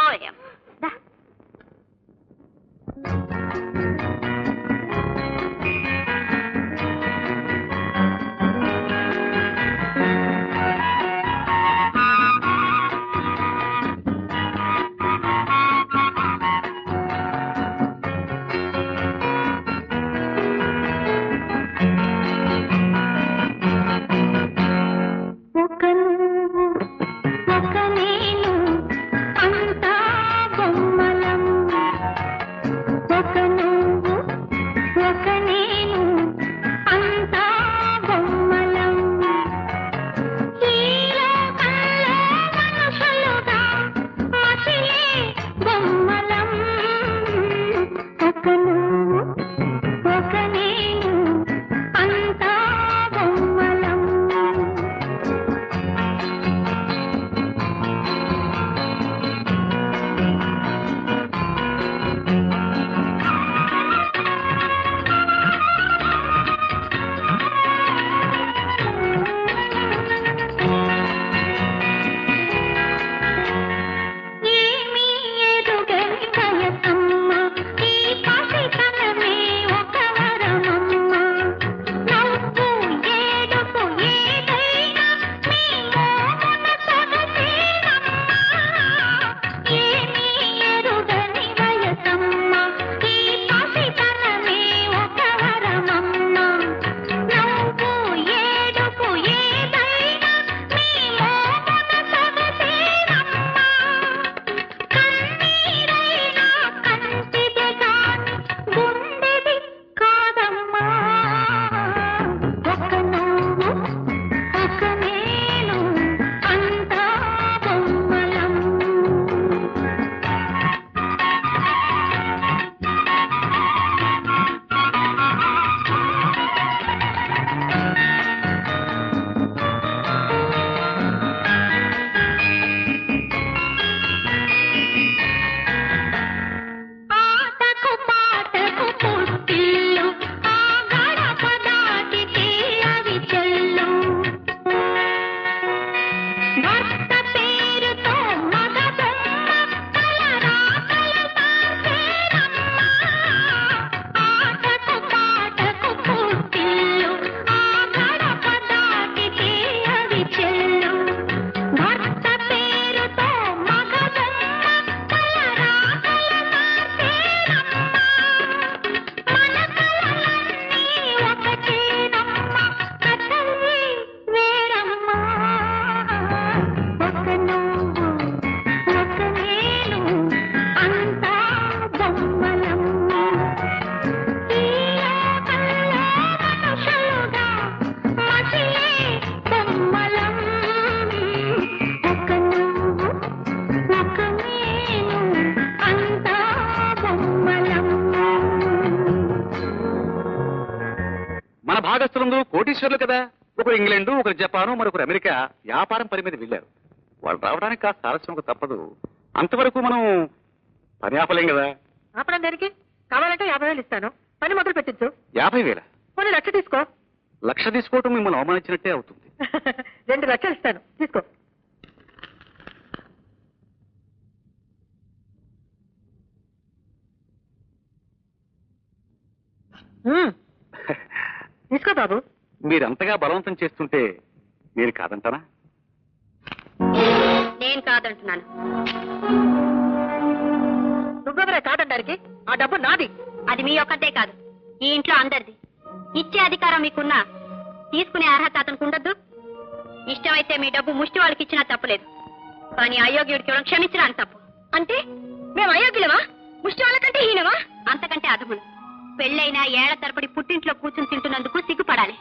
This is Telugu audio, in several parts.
పోయాం. భాగస్థులందరూ కోటీశ్వర్లు కదా. ఒకరు ఇంగ్లాండు, ఒకరు జపాను, మరొకరు అమెరికా వ్యాపారం పని మీద వెళ్ళారు. వాళ్ళు రావడానికి కాస్త ఆలస్యం తప్పదు. అంతవరకు మనం పని ఆపలేం కదా. ఆపడం దానికి కావాలంటే 50,000 ఇస్తాను, పని మొదలు పెట్టించు. 50,000? కొన్ని 1,00,000 తీసుకో. 1,00,000 తీసుకోవటం మిమ్మల్ని అవమానించినట్టే అవుతుంది. 2 లక్షలు ఇస్తాను, తీసుకో. తీసుకో బాబు. మీరంతగా బలవంతం చేస్తుంటే నేను కాదంటానా? నేను కాదంటున్నాను. నువ్వెవరే కాదంటానికి? ఆ డబ్బు నాది. అది మీ ఒక్కటే కాదు, ఈ ఇంట్లో అందరిది. ఇచ్చే అధికారం మీకున్నా తీసుకునే అర్హత అతనికి ఉండద్దు. ఇష్టమైతే మీ డబ్బు ముష్టి వాళ్ళకి ఇచ్చినా తప్పలేదు, కానీ అయోగ్యుడికి ఇవ్వడం క్షమించడానికి తప్పు. అంటే మేము అయోగ్యులమా? ముష్టి వాళ్ళకంటే హీనమా? అంతకంటే అధములు. పెళ్ళైనా ఏళ్ల తరపడి పుట్టింట్లో కూర్చుని తింటున్నందుకు సిగ్గుపడాలి.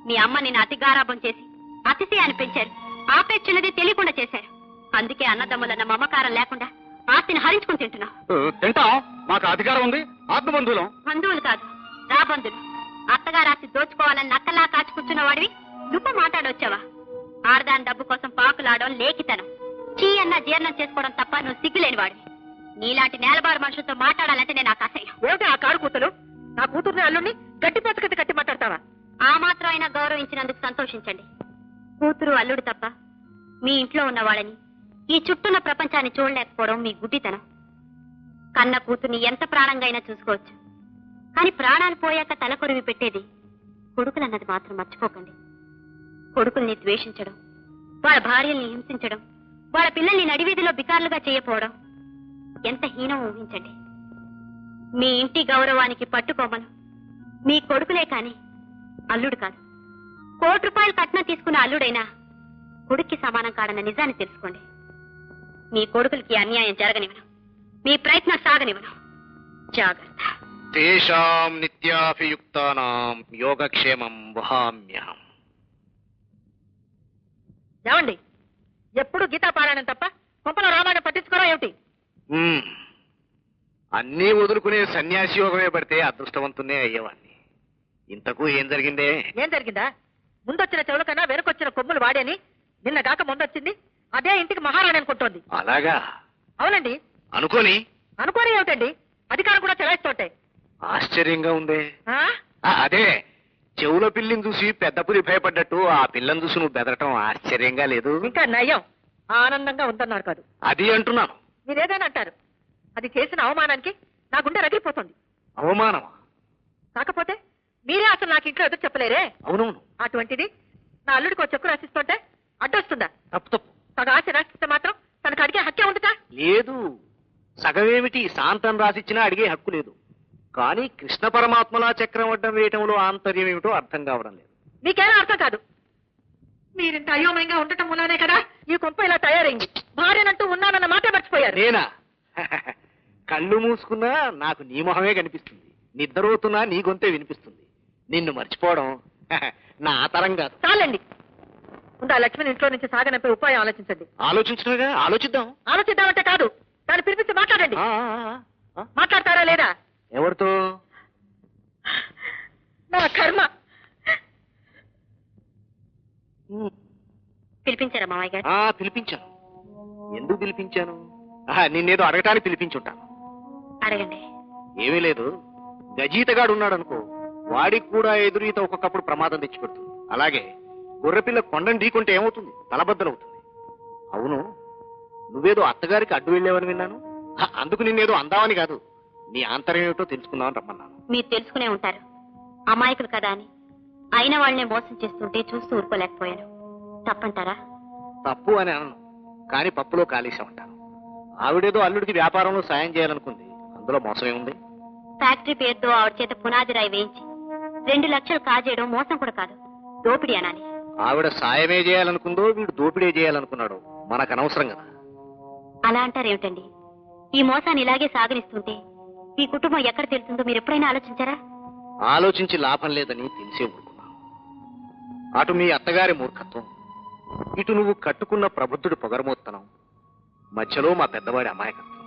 మీ అమ్మ నిన్ను అతి గారాబం చేసి అతిశయాన్ని పెంచారు, ఆపేక్షన్నది తెలియకుండా చేశారు. అందుకే అన్నదమ్ములన్న మమకారం లేకుండా ఆస్తిని హరించుకుని తింటున్నావు. తింటాం, మాకు అధికారం ఉంది. ఆత్మబంధువులం. బంధువులు కాదు, రాబంధులు. అత్తగారాస్తి దోచుకోవాలని నక్కలా కాచి కూర్చున్న వాడివి నువ్వు మాట్లాడొచ్చావా? ఆడదాని డబ్బు కోసం పాకులాడడం లేఖితనం. చీ అన్న జీర్ణం చేసుకోవడం తప్ప నువ్వు సిగ్గులేని వాడివి. నీలాంటి నేలబారు మనుషులతో మాట్లాడాలంటే నేను నాకు అసహ్యం. ఏమిటి ఆ కారు కూతురు? నా కూతుర్ని అల్లుడిని గట్టి పచ్చకట్టి కట్టి మాట్లాడతావా? ఆ మాత్రం అయినా గౌరవించినందుకు సంతోషించండి. కూతురు అల్లుడు తప్ప మీ ఇంట్లో ఉన్న వాళ్ళని ఈ చుట్టూన్న ప్రపంచాన్ని చూడలేకపోవడం మీ గుడ్డితనం. కన్న కూతుర్ని ఎంత ప్రాణంగా అయినా చూసుకోవచ్చు, కానీ ప్రాణాలు పోయాక తలకొరివి పెట్టేది కొడుకులన్నది మాత్రం మర్చిపోకండి. కొడుకుల్ని ద్వేషించడం, వాళ్ళ భార్యల్ని హింసించడం, వాళ్ళ పిల్లల్ని నడివీధిలో బికార్లుగా చేయపోవడం ఎంత హీనం ఊహించండి. మీ ఇంటి గౌరవానికి పట్టుకోమను మీ కొడుకులే కాని అల్లుడు కాదు. ₹1,00,00,000 కట్నం తీసుకున్న అల్లుడైనా కొడుక్కి సమానం కాడన్న నిజాన్ని తెలుసుకోండి. మీ కొడుకులకి అన్యాయం జరగనివ్వను, మీ ప్రయత్నం సాగనివ్వను. జాగ్రత్త. తేషాం నిత్యాభియుక్తానాం యోగక్షేమం వహామ్యహం. ఏమండి, ఎప్పుడు గీతాపారాయణం తప్ప కొంపల రామాయణం పట్టించుకోరా ఏమిటి? అన్నీ వదులుకునే సన్యాసి యోగమే పడితే అదృష్టవంతున్నే అయ్యేవాణ్ణి. ఇంతకు ఏం జరిగిందే? ఏం జరిగిందా? ముందొచ్చిన చెవుల కన్నా వెనకొచ్చిన కొమ్ములు వాడేని నిన్నగాక ముందొచ్చింది అదే ఇంటికి మహారాణి అనుకుంటోంది. అలాగా? అవునండి. అనుకోని ఏమిటండి, అధికారం కూడా చెలాయిస్తోటే. ఆశ్చర్యంగా ఉందే. ఆ? అదే చెవుల పిల్లిని చూసి పెద్ద పులి భయపడ్డట్టు ఆ పిల్లని చూసి నువ్వు బెదరటం ఆశ్చర్యంగా లేదు? ఇంకా నయం, ఆనందంగా ఉందన్నారు కాదు. అది అంటున్నాను. మీరేదైనా అంటారు, అది చేసిన అవమానానికి నా గుండె రగిలిపోతుంది. అవమానమా? కాకపోతే మీరే అసలు నాకు ఇంట్లో ఎదురు చెప్పలేరే. అవునవును. అటువంటిది నా అల్లుడికి ఒక చెక్కు రాసిస్తుంటే అడ్డొస్తుందా? తప్పు తప్పు. సగ ఆశ రాసిస్తే మాత్రం తనకు అడిగే హక్కే ఉందిగా? లేదు. సగమేమిటి, శాంతం రాసిచ్చినా అడిగే హక్కు లేదు. కానీ కృష్ణ పరమాత్మలా చక్రం అడ్డం వేయటంలో ఆంతర్యం ఏమిటో అర్థం కావడం లేదు. మీకేనా అర్థం కాదు? మీరింత అయోమయంగా ఉండటం మూలానే కదా ఈ కొంప ఇలా తయారైంది. భార్యనంటూ ఉన్నానన్న మాట మర్చిపోయారు. నేనా? కళ్ళు మూసుకున్నా నాకు నీ మొహమే కనిపిస్తుంది, నిద్రపోతున్నా నీ గొంతే వినిపిస్తుంది. నిన్ను మర్చిపోవడం నా తరం కాదు. చాలండి, ముందు ఆ లక్ష్మిని ఇంట్లో నుంచి సాగనంపే ఉపాయం ఆలోచించండి. ఆలోచించగా ఆలోచిద్దాం. ఆలోచిద్దామంటే కాదు, దాన్ని పిలిపించి మాట్లాడండి. మాట్లాడతారా లేదా? ఎవరితో? నా కర్మ. పిలిపించారా మావయ్య గారు? పిలిపించాను. ఎందుకు పిలిపించాను? నిన్నేదో అడగటానికి పిలిపించుంటాను. అడగండి. ఏమీ లేదు. గజీతగాడు ఉన్నాడు అనుకో, వాడికి కూడా ఎదురీత ఒక్కొక్కప్పుడు ప్రమాదం తెచ్చిపెడుతుంది. అలాగే గుర్రపిల్ల కొండను ఢీకుంటే ఏమవుతుంది? తలబద్దలవుతుంది. అవును, నువ్వేదో అత్తగారికి అడ్డు వెళ్ళావని విన్నాను. అందుకు నిన్నేదో అందావని కాదు, నీ ఆంతర్యం ఏమిటో తెలుసుకుందామని రమ్మన్నాను. మీరు తెలుసుకునే ఉంటారు, అమాయకులు కదా అని అయిన వాళ్ళనే మోసం చేస్తుంటే చూస్తూ ఊరుకోలేకపోయాను. తప్పంటారా? తప్పు అని అనను, కానీ పప్పులో కాలేసామంటాను. ఆవిడేదో అల్లుడికి వ్యాపారంలో సాయం చేయాలనుకుంది, అందులో మోసం ఏముంది? ఫ్యాక్టరీ పేరుతో ఆవిడ చేత పునాది రాయి వేయించి 2 లక్షలు కాజేయడం మోసం కూడా కాదు, దోపిడీ అనాలి. ఆవిడ సాయమే చేయాలనుకుందో వీడు దోపిడే చేయాలనుకున్నాడు, మనకు అనవసరం కదా. అలా అంటారేమిటండి? ఈ మోసాన్ని ఇలాగే సాగనిస్తుంటే ఈ కుటుంబం ఎక్కడ తెలుస్తుందో మీరు ఎప్పుడైనా ఆలోచించారా? ఆలోచించి లాభం లేదని తెలిసే ఊరుకున్నాను. అటు మీ అత్తగారి మూర్ఖత్వం, ఇటు నువ్వు కట్టుకున్న ప్రబుద్ధుడి పొగరమోత్తనం, మధ్యలో మా పెద్దవాడి అమాయకత్వం,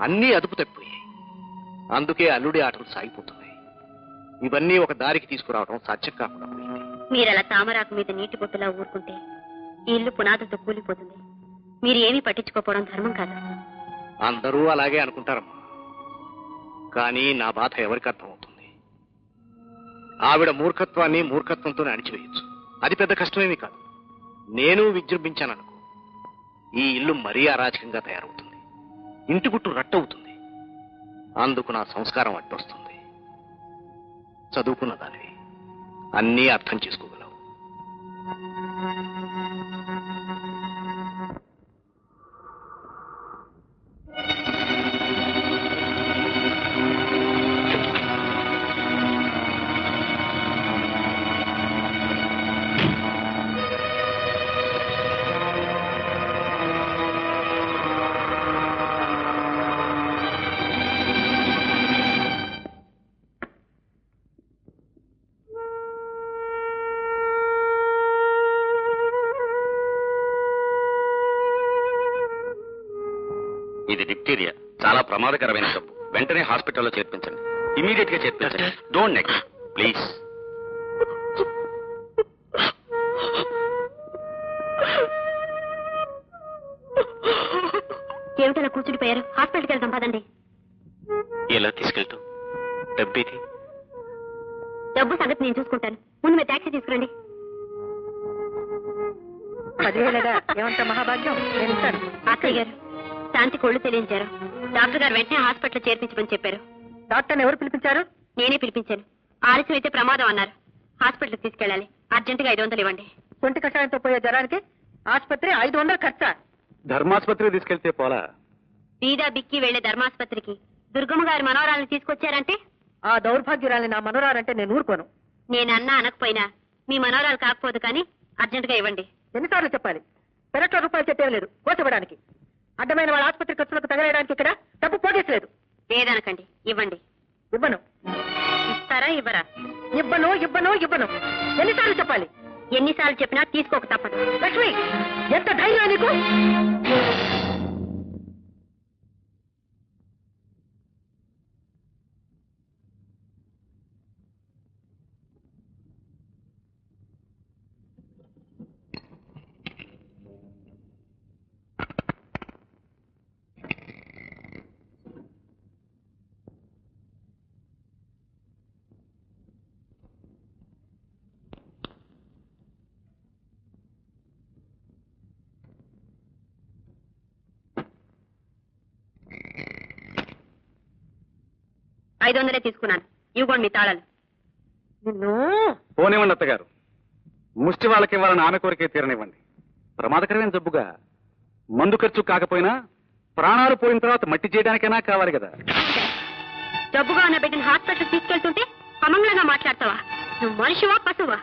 అన్నీ అదుపు తప్పిపోయాయి. అందుకే అల్లుడి ఆటలు సాగిపోతున్నాయి. ఇవన్నీ ఒక దారికి తీసుకురావడం సాధ్యం కాకుండా పోయింది. మీరలా తామరాకు మీద నీటి బొట్టులా ఊరుకుంటే ఈ ఇల్లు పునాదులతో కూలిపోతుంది. మీరు ఏమీ పట్టించుకోపోవడం ధర్మం కాదు. అందరూ అలాగే అనుకుంటారమ్మా, కానీ నా బాధ ఎవరికి అర్థమవుతుంది? ఆవిడ మూర్ఖత్వాన్ని మూర్ఖత్వంతోనే అణిచివేయచ్చు, అది పెద్ద కష్టమేమీ కాదు. నేను విజృంభించాననుకో, ఈ ఇల్లు మరీ అరాచకంగా తయారవుతుంది, ఇంటి గుట్టు రట్టవుతుంది. అందుకు నా సంస్కారం అడ్డొస్తుంది. చదువుకున్న దానివి, అన్నీ అర్థం చేసుకోగలవు. ఇది డిప్టీరియా, చాలా ప్రమాదకరమైన జబ్బు. వెంటనే హాస్పిటల్లో చేర్పించండి. ఇమీడియట్ గా చేర్పించండి. Don't neglect please. ఏమిటలా కూర్చుండిపోయారు? హాస్పిటల్కి వెళ్దాం పదండి. ఎలా తీసుకెళ్తావు? డబ్బేది? డబ్బు సంగతి నేను చూసుకుంటాను. ముందు మీరు టాక్సీ తీసుకురండి. 10,000 ఏమంత మహాభాగ్యం, నేను ఇస్తాను. అక్కయ్య గారు, శాంతి కొళ్ళు తెలియించారు. డాక్టర్ గారు వెంటనే హాస్పిటల్ చేర్పించమని చెప్పారు. డాక్టర్ని ఎవరు పిలిపించారు? నేనే పిలిపించాను. ఆలస్యం అయితే ప్రమాదం అన్నారు. హాస్పిటల్కి తీసుకెళ్ళాలి. అర్జెంటుగా 500 ఇవ్వండి. ఒంటి కషాయంతో పోయే జ్వరానికి ఆసుపత్రి 500 ఖర్చా? ధర్మాసుపత్రికి తీసుకెళ్తే పోలా? బీదా బిక్కి వెళ్లే ధర్మాసుపత్రికి దుర్గమ్మ గారి మనవరాలను తీసుకొచ్చారంటే ఆ దౌర్భాగ్యురాల్ని నా మనోరాలంటే నేను ఊరుకోను. నేనన్నా అనకపోయినా మీ మనవరాలు కాకపోదు కానీ అర్జెంటుగా ఇవ్వండి. ఎన్నిసార్లు చెప్పాలి? పెరట్లో రూపాయలు చెప్పేవి లేదు కోసపడానికి. అడ్డమైన వాళ్ళ ఆసుపత్రి ఖర్చులకు తగలేయడానికి ఇక్కడ డబ్బు పోగేసలేదు. లేదనకండి, ఇవ్వండి. ఇవ్వను. ఇస్తారా ఇవ్వరా? ఇవ్వను ఇవ్వను ఇవ్వను. ఎన్నిసార్లు చెప్పాలి? ఎన్నిసార్లు చెప్పినా తీసుకోక తప్పదు. లక్ష్మి, ఎంత ధైర్యం నీకు? ఐదు 500 తీసుకున్నాను. ఇవ్వండి మీ తాళాలు. నిన్ను పోనివ్వండి అత్తగారు. ముష్టి వాళ్ళకి ఇవ్వాలని ఆమె కోరికే తీరనివ్వండి. ప్రమాదకరమైన జబ్బుగా మందు ఖర్చు కాకపోయినా ప్రాణాలు పోయిన తర్వాత మట్టి చేయడానికైనా కావాలి కదా. జబ్బుగా ఉన్న బిడ్డను హాస్పిటల్ తీసుకెళ్తుంటే అమంగళంగా మాట్లాడతావా? నువ్వు మనిషివా పశువా?